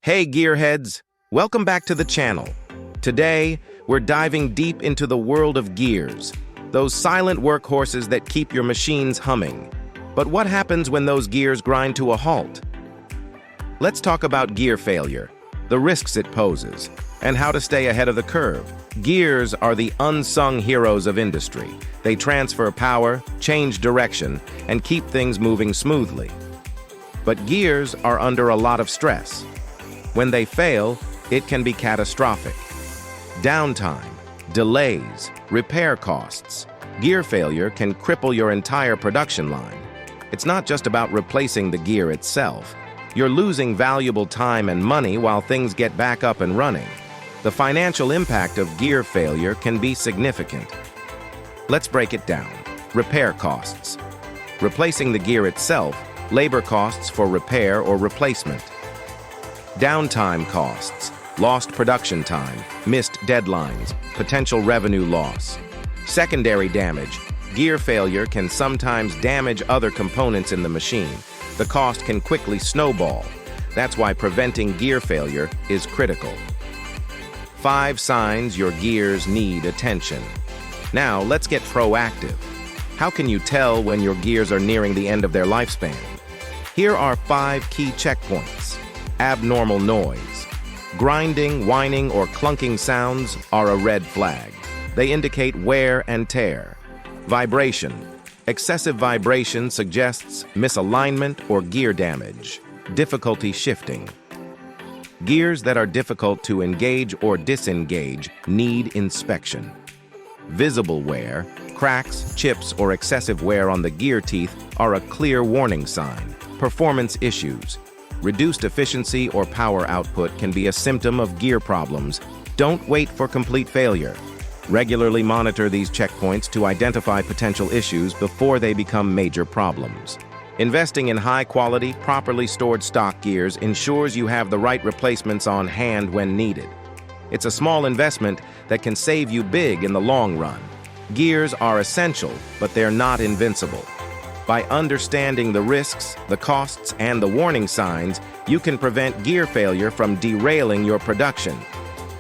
Hey gearheads, welcome back to the channel. Today, we're diving deep into the world of gears, those silent workhorses that keep your machines humming. But what happens when those gears grind to a halt? Let's talk about gear failure, the risks it poses, and how to stay ahead of the curve. Gears are the unsung heroes of industry. They transfer power, change direction, and keep things moving smoothly. But gears are under a lot of stress. When they fail, it can be catastrophic. Downtime, delays, repair costs. Gear failure can cripple your entire production line. It's not just about replacing the gear itself. You're losing valuable time and money while things get back up and running. The financial impact of gear failure can be significant. Let's break it down. Repair costs. Replacing the gear itself, labor costs for repair or replacement. Downtime costs, lost production time, missed deadlines, potential revenue loss. Secondary damage, gear failure can sometimes damage other components in the machine. The cost can quickly snowball. That's why preventing gear failure is critical. 5 signs your gears need attention. Now, let's get proactive. How can you tell when your gears are nearing the end of their lifespan? Here are 5 key checkpoints. Abnormal noise. Grinding, whining, or clunking sounds are a red flag. They indicate wear and tear. Vibration. Excessive vibration suggests misalignment or gear damage. Difficulty shifting. Gears that are difficult to engage or disengage need inspection. Visible wear, cracks, chips, or excessive wear on the gear teeth are a clear warning sign. Performance issues. Reduced efficiency or power output can be a symptom of gear problems. Don't wait for complete failure. Regularly monitor these checkpoints to identify potential issues before they become major problems. Investing in high-quality, properly stored stock gears ensures you have the right replacements on hand when needed. It's a small investment that can save you big in the long run. Gears are essential, but they're not invincible. By understanding the risks, the costs, and the warning signs, you can prevent gear failure from derailing your production.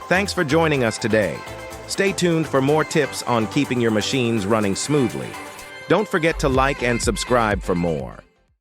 Thanks for joining us today. Stay tuned for more tips on keeping your machines running smoothly. Don't forget to like and subscribe for more.